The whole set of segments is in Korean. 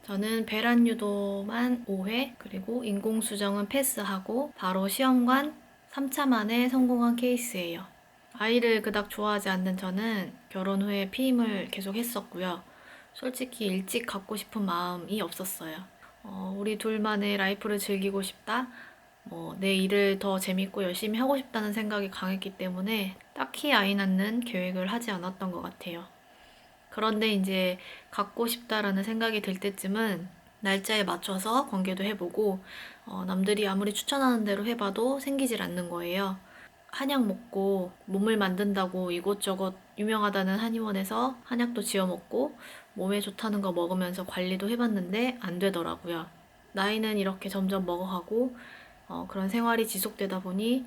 저는 배란 유도만 5회, 그리고 인공수정은 패스하고 바로 시험관 3차 만에 성공한 케이스예요. 아이를 그닥 좋아하지 않는 저는 결혼 후에 피임을 계속 했었고요. 솔직히 일찍 갖고 싶은 마음이 없었어요. 우리 둘만의 라이프를 즐기고 싶다, 내 일을 더 재밌고 열심히 하고 싶다는 생각이 강했기 때문에 딱히 아이 낳는 계획을 하지 않았던 것 같아요. 그런데 이제 갖고 싶다라는 생각이 들 때쯤은 날짜에 맞춰서 관계도 해보고, 남들이 아무리 추천하는 대로 해봐도 생기질 않는 거예요. 한약 먹고 몸을 만든다고 이곳저곳 유명하다는 한의원에서 한약도 지어 먹고 몸에 좋다는 거 먹으면서 관리도 해봤는데 안 되더라고요. 나이는 이렇게 점점 먹어가고 그런 생활이 지속되다 보니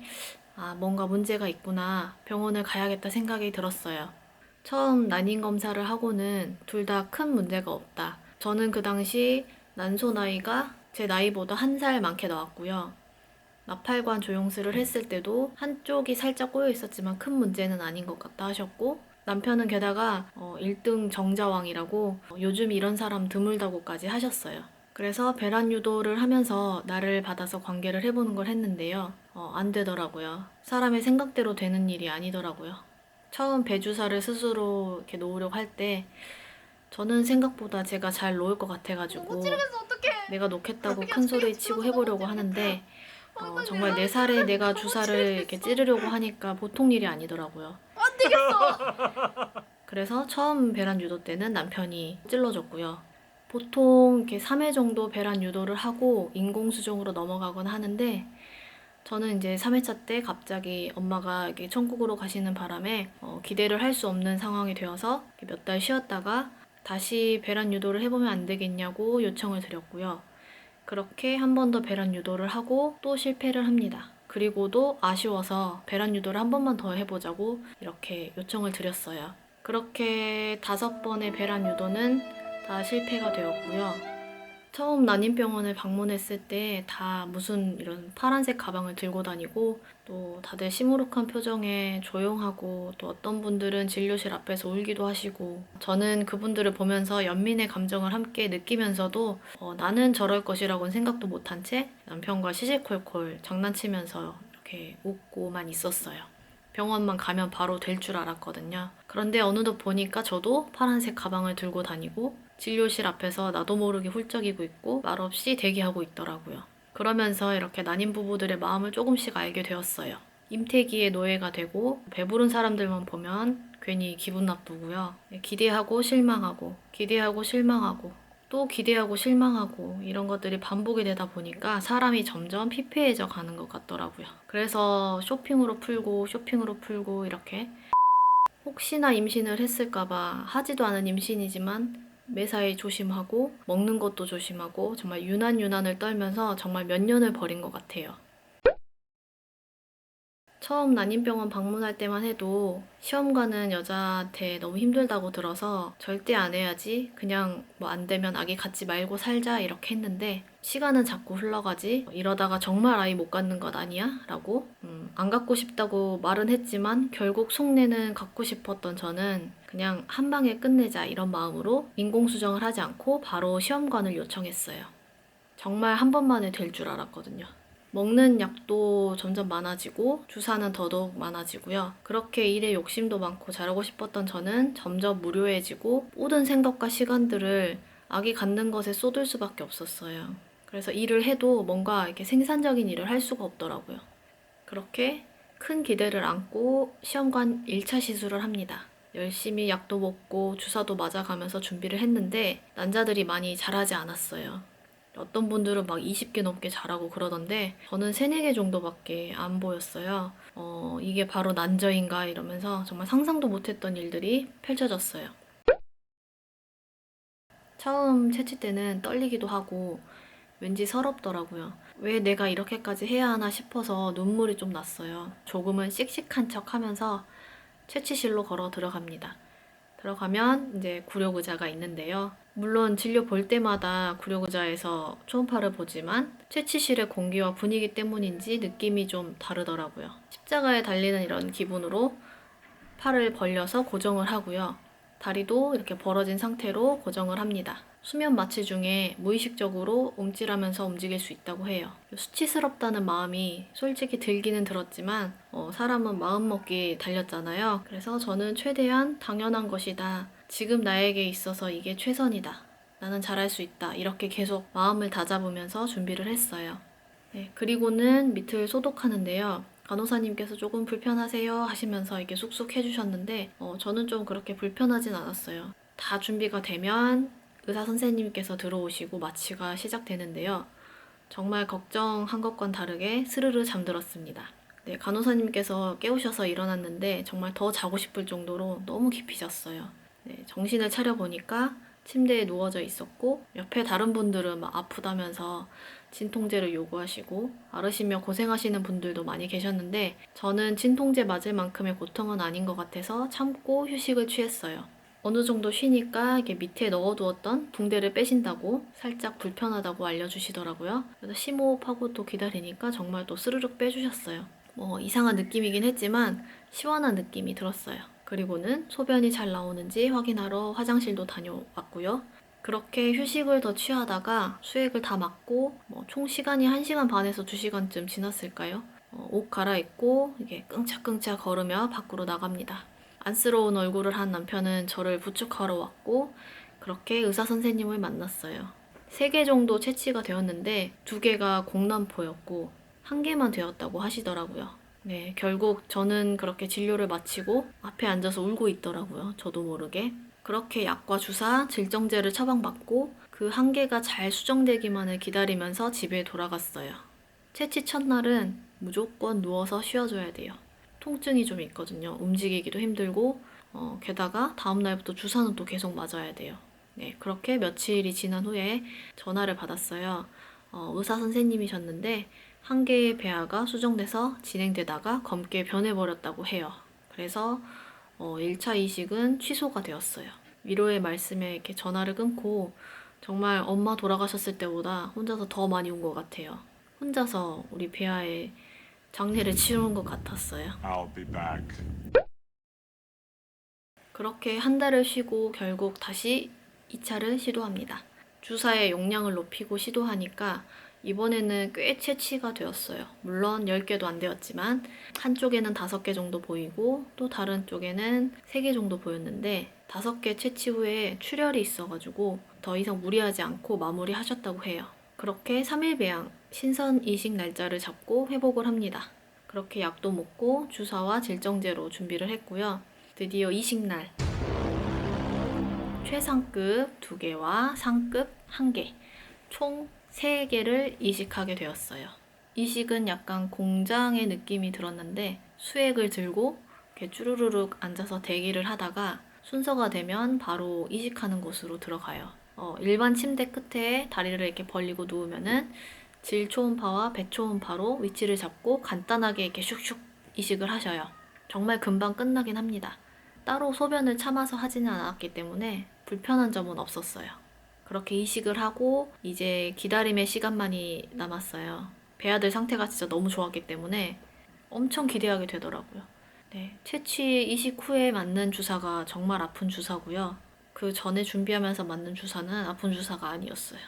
뭔가 문제가 있구나, 병원을 가야겠다 생각이 들었어요. 처음 난임 검사를 하고는 둘 다 큰 문제가 없다. 저는 그 당시 난소 나이가 제 나이보다 1살 많게 나왔고요. 나팔관 조영술을 했을 때도 한쪽이 살짝 꼬여 있었지만 큰 문제는 아닌 것 같다 하셨고, 남편은 게다가 1등 정자왕이라고 요즘 이런 사람 드물다고까지 하셨어요. 그래서 배란 유도를 하면서 나를 받아서 관계를 해보는 걸 했는데요. 안 되더라고요. 사람의 생각대로 되는 일이 아니더라고요. 처음 배주사를 스스로 이렇게 놓으려고 할 때 저는 생각보다 제가 잘 놓을 것 같아가지고 내가 놓겠다고 큰 소리 치고 해보려고 하는데 정말 4살에 내가 주사를 이렇게 찌르려고 하니까 보통 일이 아니더라고요. 안 되겠어. 그래서 처음 배란 유도 때는 남편이 찔러줬고요. 보통 이렇게 3회 정도 배란 유도를 하고 인공수정으로 넘어가곤 하는데, 저는 이제 3회차 때 갑자기 엄마가 이렇게 천국으로 가시는 바람에 기대를 할 수 없는 상황이 되어서 몇 달 쉬었다가 다시 배란 유도를 해보면 안 되겠냐고 요청을 드렸고요. 그렇게 한 번 더 배란 유도를 하고 또 실패를 합니다. 그리고도 아쉬워서 배란 유도를 한 번만 더 해보자고 이렇게 요청을 드렸어요. 그렇게 5번의 배란 유도는 다 실패가 되었고요. 처음 난임병원을 방문했을 때 다 무슨 이런 파란색 가방을 들고 다니고, 또 다들 시무룩한 표정에 조용하고, 또 어떤 분들은 진료실 앞에서 울기도 하시고, 저는 그분들을 보면서 연민의 감정을 함께 느끼면서도 나는 저럴 것이라고는 생각도 못한 채 남편과 시시콜콜 장난치면서 이렇게 웃고만 있었어요. 병원만 가면 바로 될 줄 알았거든요. 그런데 어느덧 보니까 저도 파란색 가방을 들고 다니고 진료실 앞에서 나도 모르게 훌쩍이고 있고 말없이 대기하고 있더라고요. 그러면서 이렇게 난임 부부들의 마음을 조금씩 알게 되었어요. 임태기의 노예가 되고 배부른 사람들만 보면 괜히 기분 나쁘고요. 기대하고 실망하고, 기대하고 실망하고, 또 기대하고 실망하고, 이런 것들이 반복이 되다 보니까 사람이 점점 피폐해져 가는 것 같더라고요. 그래서 쇼핑으로 풀고 이렇게 혹시나 임신을 했을까봐 하지도 않은 임신이지만 매사에 조심하고 먹는 것도 조심하고 정말 유난을 떨면서 정말 몇 년을 버린 것 같아요. 처음 난임병원 방문할 때만 해도 시험 가는 여자한테 너무 힘들다고 들어서 절대 안 해야지, 그냥 뭐 안 되면 아기 갖지 말고 살자 이렇게 했는데, 시간은 자꾸 흘러가지 이러다가 정말 아이 못 갖는 것 아니야? 라고 안 갖고 싶다고 말은 했지만 결국 속내는 갖고 싶었던 저는 그냥 한 방에 끝내자 이런 마음으로 인공수정을 하지 않고 바로 시험관을 요청했어요. 정말 한 번만에 될 줄 알았거든요. 먹는 약도 점점 많아지고 주사는 더더욱 많아지고요. 그렇게 일에 욕심도 많고 잘하고 싶었던 저는 점점 무료해지고 모든 생각과 시간들을 아기 갖는 것에 쏟을 수밖에 없었어요. 그래서 일을 해도 뭔가 이렇게 생산적인 일을 할 수가 없더라고요. 그렇게 큰 기대를 안고 시험관 1차 시술을 합니다. 열심히 약도 먹고 주사도 맞아가면서 준비를 했는데 난자들이 많이 자라지 않았어요. 어떤 분들은 막 20개 넘게 자라고 그러던데 저는 3, 4개 정도밖에 안 보였어요. 이게 바로 난저인가 이러면서 정말 상상도 못했던 일들이 펼쳐졌어요. 처음 채취 때는 떨리기도 하고 왠지 서럽더라고요. 왜 내가 이렇게까지 해야 하나 싶어서 눈물이 좀 났어요. 조금은 씩씩한 척 하면서 채취실로 걸어 들어갑니다. 들어가면 이제 구력의자가 있는데요. 물론 진료 볼 때마다 구력의자에서 초음파를 보지만 채취실의 공기와 분위기 때문인지 느낌이 좀 다르더라고요. 십자가에 달리는 이런 기분으로 팔을 벌려서 고정을 하고요. 다리도 이렇게 벌어진 상태로 고정을 합니다. 수면 마취 중에 무의식적으로 움찔하면서 움직일 수 있다고 해요. 수치스럽다는 마음이 솔직히 들기는 들었지만 사람은 마음먹기 달렸잖아요. 그래서 저는 최대한 당연한 것이다. 지금 나에게 있어서 이게 최선이다. 나는 잘할 수 있다. 이렇게 계속 마음을 다잡으면서 준비를 했어요. 네, 그리고는 밑을 소독하는데요. 간호사님께서 조금 불편하세요 하시면서 이렇게 쑥쑥 해주셨는데 저는 좀 그렇게 불편하진 않았어요. 다 준비가 되면 의사 선생님께서 들어오시고 마취가 시작되는데요. 정말 걱정한 것과는 다르게 스르르 잠들었습니다. 네, 간호사님께서 깨우셔서 일어났는데 정말 더 자고 싶을 정도로 너무 깊이 잤어요. 네, 정신을 차려보니까 침대에 누워져 있었고 옆에 다른 분들은 막 아프다면서 진통제를 요구하시고 앓으시며 고생하시는 분들도 많이 계셨는데 저는 진통제 맞을 만큼의 고통은 아닌 것 같아서 참고 휴식을 취했어요. 어느 정도 쉬니까 이게 밑에 넣어두었던 붕대를 빼신다고 살짝 불편하다고 알려주시더라고요. 그래서 심호흡하고 또 기다리니까 정말 또 스르륵 빼주셨어요. 뭐 이상한 느낌이긴 했지만 시원한 느낌이 들었어요. 그리고는 소변이 잘 나오는지 확인하러 화장실도 다녀왔고요. 그렇게 휴식을 더 취하다가 수액을 다 맞고 총 시간이 1시간 반에서 2시간쯤 지났을까요? 옷 갈아입고 이게 끙차끙차 걸으며 밖으로 나갑니다. 안쓰러운 얼굴을 한 남편은 저를 부축하러 왔고 그렇게 의사 선생님을 만났어요. 3개 정도 채취가 되었는데 2개가 공남포였고 1개만 되었다고 하시더라고요. 네, 결국 저는 그렇게 진료를 마치고 앞에 앉아서 울고 있더라고요. 저도 모르게. 그렇게 약과 주사, 질정제를 처방받고 그 1개가 잘 수정되기만을 기다리면서 집에 돌아갔어요. 채취 첫날은 무조건 누워서 쉬어줘야 돼요. 통증이 좀 있거든요. 움직이기도 힘들고 게다가 다음날부터 주사는 또 계속 맞아야 돼요. 네, 그렇게 며칠이 지난 후에 전화를 받았어요. 의사 선생님이셨는데 1개의 배아가 수정돼서 진행되다가 검게 변해버렸다고 해요. 그래서 1차 이식은 취소가 되었어요. 위로의 말씀에 이렇게 전화를 끊고 정말 엄마 돌아가셨을 때보다 혼자서 더 많이 운 것 같아요. 혼자서 우리 배아의 장례를 치르는 것 같았어요. I'll be back. 그렇게 1달을 쉬고 결국 다시 2차를 시도합니다. 주사의 용량을 높이고 시도하니까 이번에는 꽤 채취가 되었어요. 물론 10개도 안 되었지만 한쪽에는 5개 정도 보이고 또 다른 쪽에는 3개 정도 보였는데 5개 채취 후에 출혈이 있어가지고 더 이상 무리하지 않고 마무리하셨다고 해요. 그렇게 3일 배양, 신선 이식 날짜를 잡고 회복을 합니다. 그렇게 약도 먹고 주사와 질정제로 준비를 했고요. 드디어 이식날. 최상급 2개와 상급 1개, 총 3개를 이식하게 되었어요. 이식은 약간 공장의 느낌이 들었는데 수액을 들고 이렇게 쭈루루룩 앉아서 대기를 하다가 순서가 되면 바로 이식하는 곳으로 들어가요. 일반 침대 끝에 다리를 이렇게 벌리고 누우면은 질초음파와 배초음파로 위치를 잡고 간단하게 이렇게 슉슉 이식을 하셔요. 정말 금방 끝나긴 합니다. 따로 소변을 참아서 하지는 않았기 때문에 불편한 점은 없었어요. 그렇게 이식을 하고 이제 기다림의 시간만이 남았어요. 배아들 상태가 진짜 너무 좋았기 때문에 엄청 기대하게 되더라고요. 네, 채취 이식 후에 맞는 주사가 정말 아픈 주사고요. 그 전에 준비하면서 맞는 주사는 아픈 주사가 아니었어요.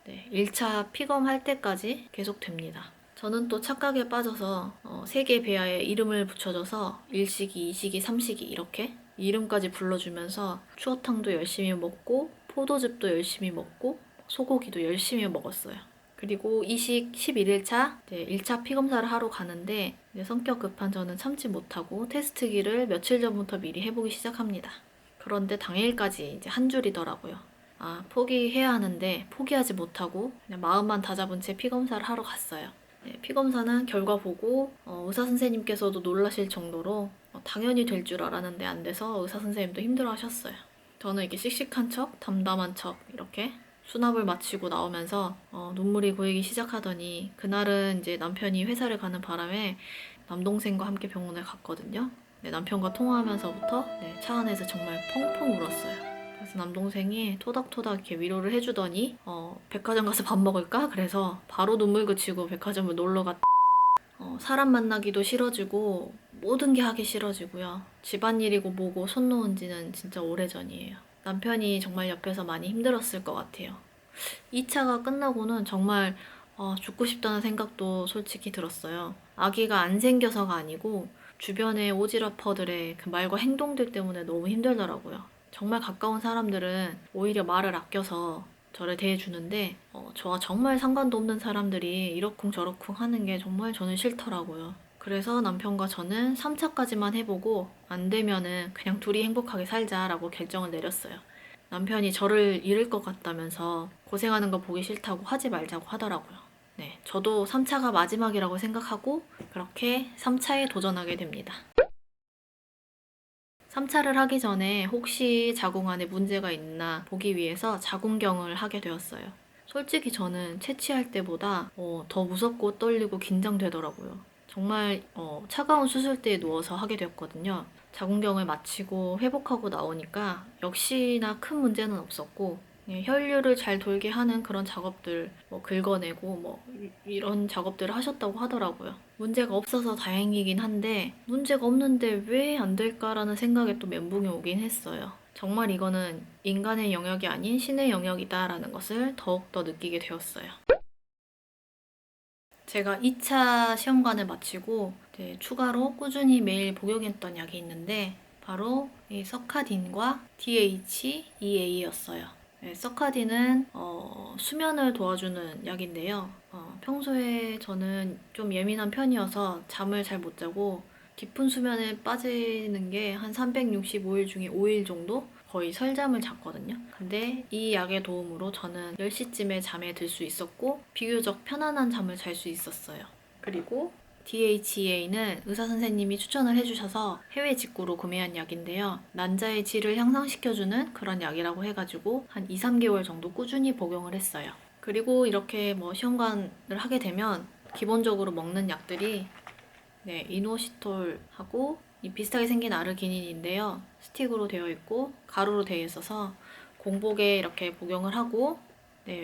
네, 1차 피검할 때까지 계속 됩니다. 저는 또 착각에 빠져서 3개 배아에 이름을 붙여줘서 1시기, 2시기, 3시기 이렇게 이름까지 불러주면서 추어탕도 열심히 먹고 포도즙도 열심히 먹고 소고기도 열심히 먹었어요. 그리고 이식 11일차 1차 피검사를 하러 가는데 성격 급한 저는 참지 못하고 테스트기를 며칠 전부터 미리 해보기 시작합니다. 그런데 당일까지 이제 한 줄이더라고요. 아, 포기해야 하는데 포기하지 못하고 그냥 마음만 다잡은 채 피검사를 하러 갔어요. 네, 피검사는 결과 보고 의사 선생님께서도 놀라실 정도로 당연히 될 줄 알았는데 안 돼서 의사 선생님도 힘들어 하셨어요. 저는 이렇게 씩씩한 척, 담담한 척 이렇게 수납을 마치고 나오면서 눈물이 고이기 시작하더니 그날은 이제 남편이 회사를 가는 바람에 남동생과 함께 병원에 갔거든요. 네, 남편과 통화하면서부터 차 안에서 정말 펑펑 울었어요. 그래서 남동생이 토닥토닥 이렇게 위로를 해주더니 백화점 가서 밥 먹을까? 그래서 바로 눈물 그치고 백화점을 놀러 갔다. 사람 만나기도 싫어지고 모든 게 하기 싫어지고요. 집안일이고 뭐고 손 놓은 지는 진짜 오래전이에요. 남편이 정말 옆에서 많이 힘들었을 것 같아요. 2차가 끝나고는 정말 죽고 싶다는 생각도 솔직히 들었어요. 아기가 안 생겨서가 아니고 주변의 오지라퍼들의 그 말과 행동들 때문에 너무 힘들더라고요. 정말 가까운 사람들은 오히려 말을 아껴서 저를 대해주는데 저와 정말 상관도 없는 사람들이 이러쿵저러쿵 하는 게 정말 저는 싫더라고요. 그래서 남편과 저는 3차까지만 해보고 안 되면은 그냥 둘이 행복하게 살자라고 결정을 내렸어요. 남편이 저를 잃을 것 같다면서 고생하는 거 보기 싫다고 하지 말자고 하더라고요. 네, 저도 3차가 마지막이라고 생각하고 그렇게 3차에 도전하게 됩니다. 3차를 하기 전에 혹시 자궁 안에 문제가 있나 보기 위해서 자궁경을 하게 되었어요. 솔직히 저는 채취할 때보다 더 무섭고 떨리고 긴장되더라고요. 정말 차가운 수술대에 누워서 하게 되었거든요. 자궁경을 마치고 회복하고 나오니까 역시나 큰 문제는 없었고 혈류를 잘 돌게 하는 그런 작업들 긁어내고 이런 작업들을 하셨다고 하더라고요. 문제가 없어서 다행이긴 한데 문제가 없는데 왜 안 될까라는 생각에 또 멘붕이 오긴 했어요. 정말 이거는 인간의 영역이 아닌 신의 영역이다라는 것을 더욱더 느끼게 되었어요. 제가 2차 시험관을 마치고 이제 추가로 꾸준히 매일 복용했던 약이 있는데 바로 이 서카딘과 DHEA였어요. 네, 서카딘은 수면을 도와주는 약인데요. 평소에 저는 좀 예민한 편이어서 잠을 잘 못 자고 깊은 수면에 빠지는 게 한 365일 중에 5일 정도 거의 설잠을 잤거든요. 근데 이 약의 도움으로 저는 10시쯤에 잠에 들 수 있었고 비교적 편안한 잠을 잘 수 있었어요. 그리고 DHEA는 의사 선생님이 추천을 해주셔서 해외 직구로 구매한 약인데요. 난자의 질을 향상시켜주는 그런 약이라고 해가지고 한 2, 3개월 정도 꾸준히 복용을 했어요. 그리고 이렇게 시험관을 하게 되면 기본적으로 먹는 약들이 이노시톨하고 이 비슷하게 생긴 아르기닌인데요. 스틱으로 되어 있고 가루로 되어 있어서 공복에 이렇게 복용을 하고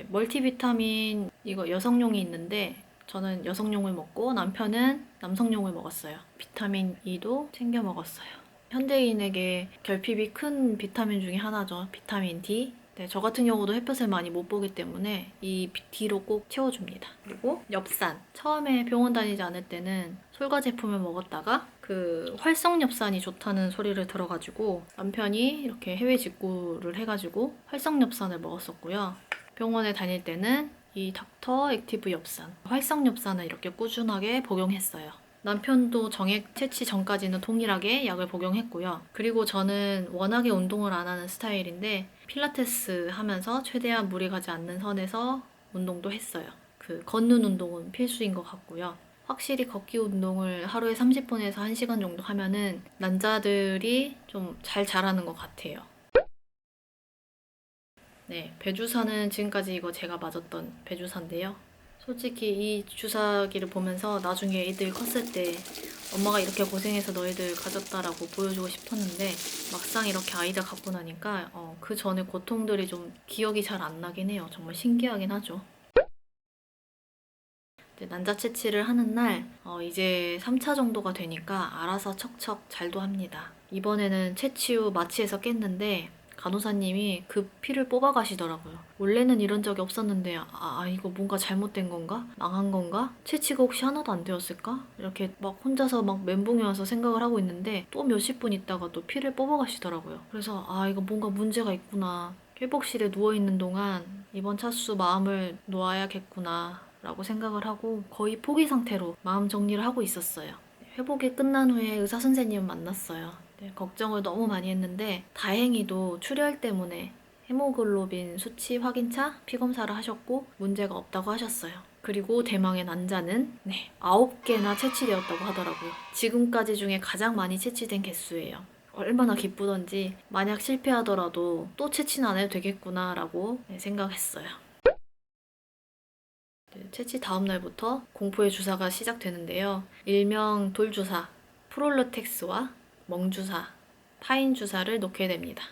멀티비타민 이거 여성용이 있는데 저는 여성용을 먹고 남편은 남성용을 먹었어요. 비타민 E도 챙겨 먹었어요. 현대인에게 결핍이 큰 비타민 중에 하나죠. 비타민 D. 네, 저 같은 경우도 햇볕을 많이 못 보기 때문에 이 D로 꼭 채워줍니다. 그리고 엽산. 처음에 병원 다니지 않을 때는 솔과 제품을 먹었다가 그 활성엽산이 좋다는 소리를 들어가지고 남편이 이렇게 해외 직구를 해가지고 활성엽산을 먹었었고요. 병원에 다닐 때는 이 닥터 액티브 엽산, 활성엽산을 이렇게 꾸준하게 복용했어요. 남편도 정액 채취 전까지는 동일하게 약을 복용했고요. 그리고 저는 워낙에 운동을 안 하는 스타일인데 필라테스 하면서 최대한 무리 가지 않는 선에서 운동도 했어요. 그 걷는 운동은 필수인 것 같고요. 확실히 걷기 운동을 하루에 30분에서 1시간 정도 하면은 난자들이 좀 잘 자라는 것 같아요. 네, 배주사는 지금까지 이거 제가 맞았던 배주사인데요. 솔직히 이 주사기를 보면서 나중에 애들 컸을 때 엄마가 이렇게 고생해서 너희들 가졌다라고 보여주고 싶었는데 막상 이렇게 아이들 갖고 나니까 그 전에 고통들이 좀 기억이 잘 안 나긴 해요. 정말 신기하긴 하죠. 이제 난자 채취를 하는 날 이제 3차 정도가 되니까 알아서 척척 잘도 합니다. 이번에는 채취 후 마취해서 깼는데 간호사님이 그 피를 뽑아 가시더라고요. 원래는 이런 적이 없었는데 이거 뭔가 잘못된 건가? 망한 건가? 채취가 혹시 하나도 안 되었을까? 이렇게 막 혼자서 막 멘붕이 와서 생각을 하고 있는데 또 몇십 분 있다가 또 피를 뽑아 가시더라고요. 그래서 이거 뭔가 문제가 있구나. 회복실에 누워있는 동안 이번 차수 마음을 놓아야겠구나 라고 생각을 하고 거의 포기 상태로 마음 정리를 하고 있었어요. 회복이 끝난 후에 의사 선생님을 만났어요. 걱정을 너무 많이 했는데 다행히도 출혈 때문에 헤모글로빈 수치 확인차 피검사를 하셨고 문제가 없다고 하셨어요. 그리고 대망의 난자는 9개나 채취되었다고 하더라고요. 지금까지 중에 가장 많이 채취된 개수예요. 얼마나 기쁘던지 만약 실패하더라도 또 채취는 안 해도 되겠구나라고 생각했어요. 채취 다음 날부터 공포의 주사가 시작되는데요. 일명 돌주사, 프롤로텍스와 멍주사, 파인주사를 놓게 됩니다.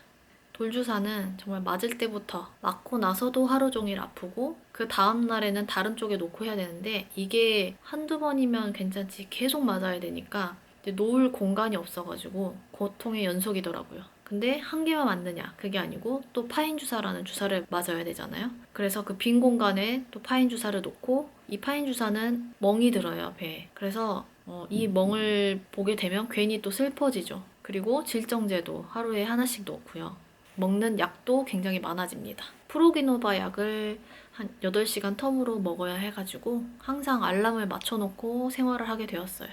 돌주사는 정말 맞을 때부터 맞고 나서도 하루 종일 아프고 그 다음 날에는 다른 쪽에 놓고 해야 되는데 이게 한두 번이면 괜찮지 계속 맞아야 되니까 이제 놓을 공간이 없어가지고 고통의 연속이더라고요. 근데 한 개만 맞느냐 그게 아니고 또 파인 주사라는 주사를 맞아야 되잖아요. 그래서 그 빈 공간에 또 파인 주사를 놓고 이 파인 주사는 멍이 들어요, 배에. 그래서 이 멍을 보게 되면 괜히 또 슬퍼지죠. 그리고 질정제도 하루에 하나씩 놓고요. 먹는 약도 굉장히 많아집니다. 프로기노바 약을 한 8시간 텀으로 먹어야 해가지고 항상 알람을 맞춰놓고 생활을 하게 되었어요.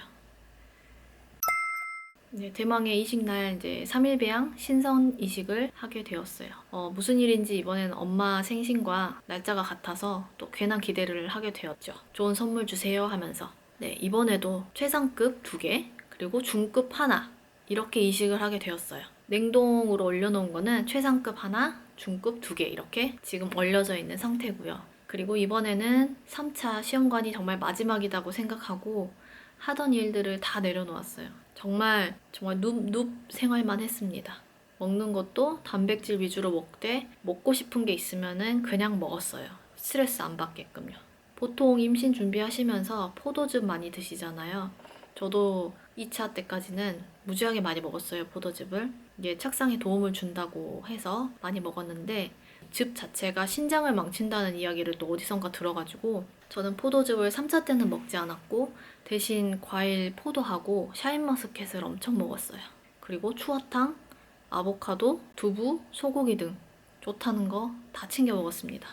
대망의 이식날 이제 3일 배양 신선 이식을 하게 되었어요. 무슨 일인지 이번에는 엄마 생신과 날짜가 같아서 또 괜한 기대를 하게 되었죠. 좋은 선물 주세요 하면서. 네, 이번에도 최상급 2개 그리고 중급 하나 이렇게 이식을 하게 되었어요. 냉동으로 올려놓은 거는 최상급 하나, 중급 2개 이렇게 지금 얼려져 있는 상태고요. 그리고 이번에는 3차 시험관이 정말 마지막이라고 생각하고 하던 일들을 다 내려놓았어요. 정말 눕 생활만 했습니다. 먹는 것도 단백질 위주로 먹되 먹고 싶은 게 있으면은 그냥 먹었어요. 스트레스 안 받게끔요. 보통 임신 준비하시면서 포도즙 많이 드시잖아요. 저도 2차 때까지는 무지하게 많이 먹었어요, 포도즙을. 이게 착상에 도움을 준다고 해서 많이 먹었는데 즙 자체가 신장을 망친다는 이야기를 또 어디선가 들어가지고 저는 포도즙을 3차 때는 먹지 않았고 대신 과일 포도하고 샤인머스켓을 엄청 먹었어요. 그리고 추어탕, 아보카도, 두부, 소고기 등 좋다는 거 다 챙겨 먹었습니다.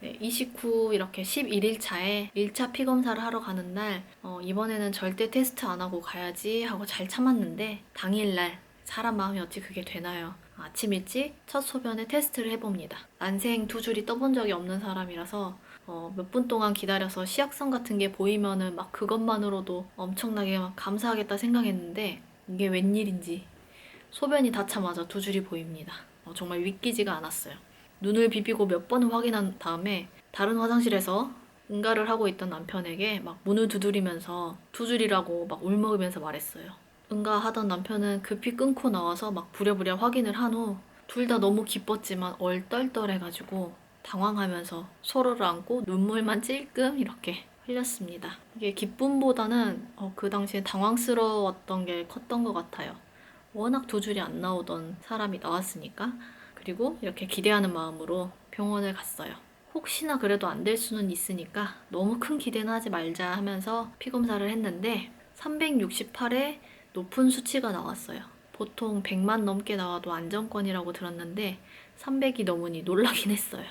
네, 이식 후 이렇게 11일 차에 1차 피검사를 하러 가는 날 이번에는 절대 테스트 안 하고 가야지 하고 잘 참았는데 당일날 사람 마음이 어찌 그게 되나요? 아침 일찍 첫 소변에 테스트를 해봅니다. 난생 2줄이 떠본 적이 없는 사람이라서 몇 분 동안 기다려서 시약성 같은 게 보이면은 막 그것만으로도 엄청나게 막 감사하겠다 생각했는데 이게 웬일인지 소변이 닿자마자 2줄이 보입니다. 정말 믿기지가 않았어요. 눈을 비비고 몇 번을 확인한 다음에 다른 화장실에서 응가를 하고 있던 남편에게 막 문을 두드리면서 2줄이라고 막 울먹이면서 말했어요. 응가하던 남편은 급히 끊고 나와서 막 부랴부랴 확인을 한 후 둘 다 너무 기뻤지만 얼떨떨해가지고 당황하면서 서로를 안고 눈물만 찔끔 이렇게 흘렸습니다. 이게 기쁨보다는 그 당시에 당황스러웠던 게 컸던 것 같아요. 워낙 2줄이 안 나오던 사람이 나왔으니까. 그리고 이렇게 기대하는 마음으로 병원을 갔어요. 혹시나 그래도 안 될 수는 있으니까 너무 큰 기대는 하지 말자 하면서 피검사를 했는데 368에 높은 수치가 나왔어요. 보통 100만 넘게 나와도 안정권이라고 들었는데 300이 넘으니 놀라긴 했어요.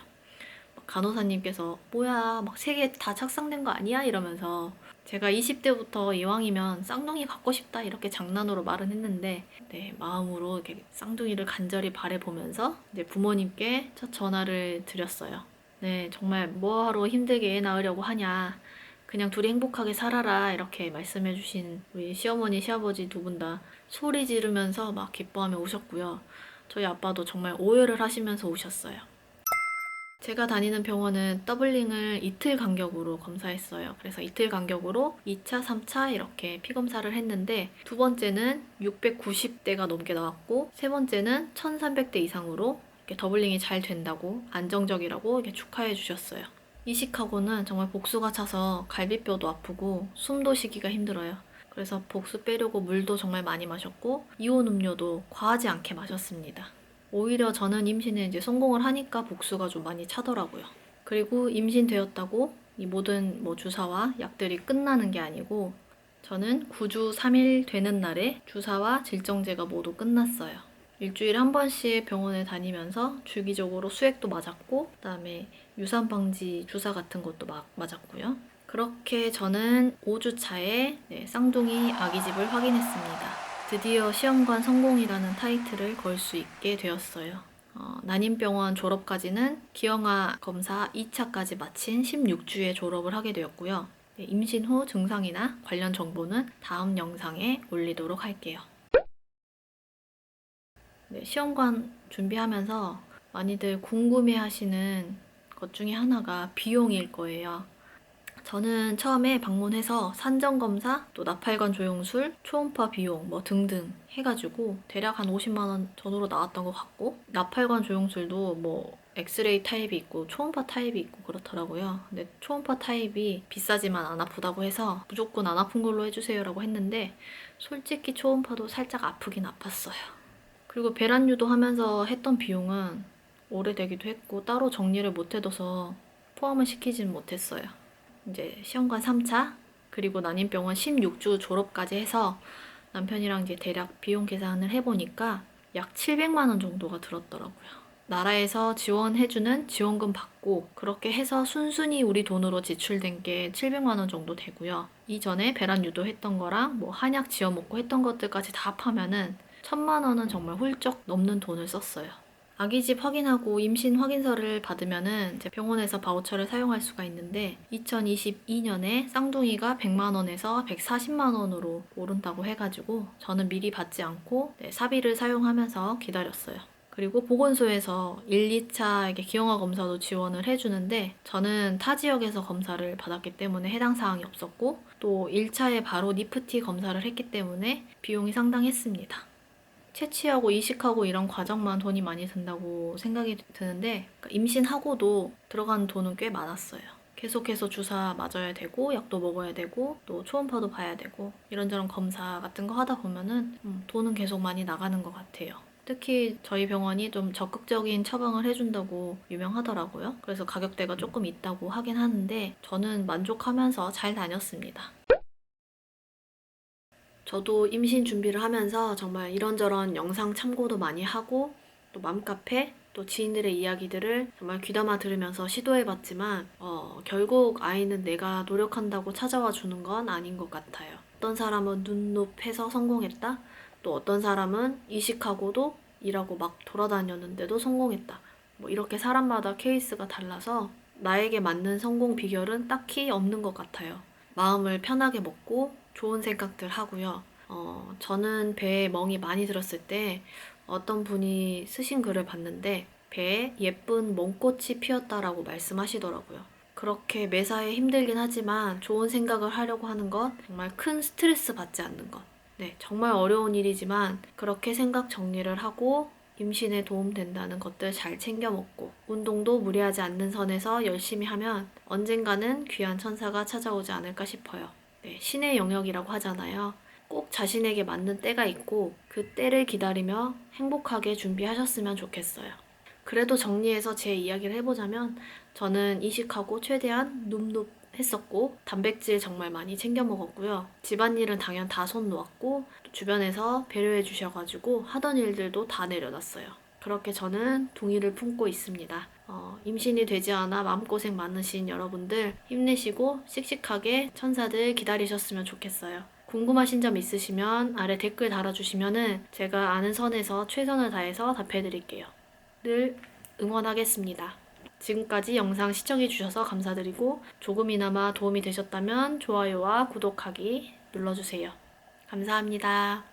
간호사님께서 뭐야 막 3개 다 착상된 거 아니야? 이러면서 제가 20대부터 이왕이면 쌍둥이 갖고 싶다 이렇게 장난으로 말은 했는데 네, 마음으로 이렇게 쌍둥이를 간절히 바라보면서 이제 부모님께 첫 전화를 드렸어요. 네, 정말 뭐하러 힘들게 애 낳으려고 하냐. 그냥 둘이 행복하게 살아라 이렇게 말씀해 주신 우리 시어머니 시아버지 2분 다 소리 지르면서 막 기뻐하며 오셨고요. 저희 아빠도 정말 오열을 하시면서 오셨어요. 제가 다니는 병원은 더블링을 이틀 간격으로 검사했어요. 그래서 이틀 간격으로 2차, 3차 이렇게 피검사를 했는데 두 번째는 690대가 넘게 나왔고 세 번째는 1300대 이상으로 이렇게 더블링이 잘 된다고 안정적이라고 이렇게 축하해 주셨어요. 이식하고는 정말 복수가 차서 갈비뼈도 아프고 숨도 쉬기가 힘들어요. 그래서 복수 빼려고 물도 정말 많이 마셨고 이온 음료도 과하지 않게 마셨습니다. 오히려 저는 임신에 이제 성공을 하니까 복수가 좀 많이 차더라고요. 그리고 임신되었다고 이 모든 주사와 약들이 끝나는 게 아니고 저는 9주 3일 되는 날에 주사와 질정제가 모두 끝났어요. 일주일에 한 번씩 병원에 다니면서 주기적으로 수액도 맞았고 그다음에 유산 방지 주사 같은 것도 맞았고요. 그렇게 저는 5주 차에 쌍둥이 아기집을 확인했습니다. 드디어 시험관 성공이라는 타이틀을 걸 수 있게 되었어요. 난임병원 졸업까지는 기형아 검사 2차까지 마친 16주에 졸업을 하게 되었고요. 네, 임신 후 증상이나 관련 정보는 다음 영상에 올리도록 할게요. 네, 시험관 준비하면서 많이들 궁금해하시는 것 중에 하나가 비용일 거예요. 저는 처음에 방문해서 산정검사, 또 나팔관 조영술, 초음파 비용 뭐 등등 해가지고 대략 한 50만 원 전후로 나왔던 것 같고, 나팔관 조영술도 뭐 엑스레이 타입이 있고 초음파 타입이 있고 그렇더라고요. 근데 초음파 타입이 비싸지만 안 아프다고 해서 무조건 안 아픈 걸로 해주세요라고 했는데, 솔직히 초음파도 살짝 아프긴 아팠어요. 그리고 배란유도 하면서 했던 비용은 오래되기도 했고 따로 정리를 못 해둬서 포함을 시키진 못했어요. 이제 시험관 3차, 그리고 난임병원 16주 졸업까지 해서 남편이랑 이제 대략 비용 계산을 해보니까 약 700만 원 정도가 들었더라고요. 나라에서 지원해주는 지원금 받고 그렇게 해서 순순히 우리 돈으로 지출된 게 700만 원 정도 되고요. 이전에 배란 유도했던 거랑 뭐 한약 지어 먹고 했던 것들까지 다 합하면은 1000만 원은 정말 훌쩍 넘는 돈을 썼어요. 아기집 확인하고 임신 확인서를 받으면은 이제 병원에서 바우처를 사용할 수가 있는데, 2022년에 쌍둥이가 100만 원에서 140만 원으로 오른다고 해가지고 저는 미리 받지 않고 사비를 사용하면서 기다렸어요. 그리고 보건소에서 1, 2차 이렇게 기형아 검사도 지원을 해주는데, 저는 타 지역에서 검사를 받았기 때문에 해당 사항이 없었고, 또 1차에 바로 니프티 검사를 했기 때문에 비용이 상당했습니다. 채취하고 이식하고 이런 과정만 돈이 많이 든다고 생각이 드는데, 그러니까 임신하고도 들어간 돈은 꽤 많았어요. 계속해서 주사 맞아야 되고 약도 먹어야 되고 또 초음파도 봐야 되고 이런저런 검사 같은 거 하다 보면은 돈은 계속 많이 나가는 것 같아요. 특히 저희 병원이 좀 적극적인 처방을 해준다고 유명하더라고요. 그래서 가격대가 조금 있다고 하긴 하는데 저는 만족하면서 잘 다녔습니다. 저도 임신 준비를 하면서 정말 이런저런 영상 참고도 많이 하고, 또 맘카페, 또 지인들의 이야기들을 정말 귀담아 들으면서 시도해봤지만 결국 아이는 내가 노력한다고 찾아와 주는 건 아닌 것 같아요. 어떤 사람은 눈높해서 성공했다. 또 어떤 사람은 이식하고도 일하고 막 돌아다녔는데도 성공했다. 뭐 이렇게 사람마다 케이스가 달라서 나에게 맞는 성공 비결은 딱히 없는 것 같아요. 마음을 편하게 먹고 좋은 생각들 하고요. 저는 배에 멍이 많이 들었을 때 어떤 분이 쓰신 글을 봤는데, 배에 예쁜 몽꽃이 피었다라고 말씀하시더라고요. 그렇게 매사에 힘들긴 하지만 좋은 생각을 하려고 하는 것, 정말 큰 스트레스 받지 않는 것. 네, 정말 어려운 일이지만 그렇게 생각 정리를 하고 임신에 도움된다는 것들 잘 챙겨 먹고 운동도 무리하지 않는 선에서 열심히 하면 언젠가는 귀한 천사가 찾아오지 않을까 싶어요. 네, 신의 영역이라고 하잖아요. 꼭 자신에게 맞는 때가 있고 그 때를 기다리며 행복하게 준비하셨으면 좋겠어요. 그래도 정리해서 제 이야기를 해보자면, 저는 이식하고 최대한 눕눕 했었고 단백질 정말 많이 챙겨 먹었고요. 집안일은 당연 다 손 놓았고 주변에서 배려해 주셔가지고 하던 일들도 다 내려놨어요. 그렇게 저는 둥이를 품고 있습니다. 임신이 되지 않아 마음고생 많으신 여러분들 힘내시고 씩씩하게 천사들 기다리셨으면 좋겠어요. 궁금하신 점 있으시면 아래 댓글 달아주시면은 제가 아는 선에서 최선을 다해서 답해드릴게요. 늘 응원하겠습니다. 지금까지 영상 시청해주셔서 감사드리고, 조금이나마 도움이 되셨다면 좋아요와 구독하기 눌러주세요. 감사합니다.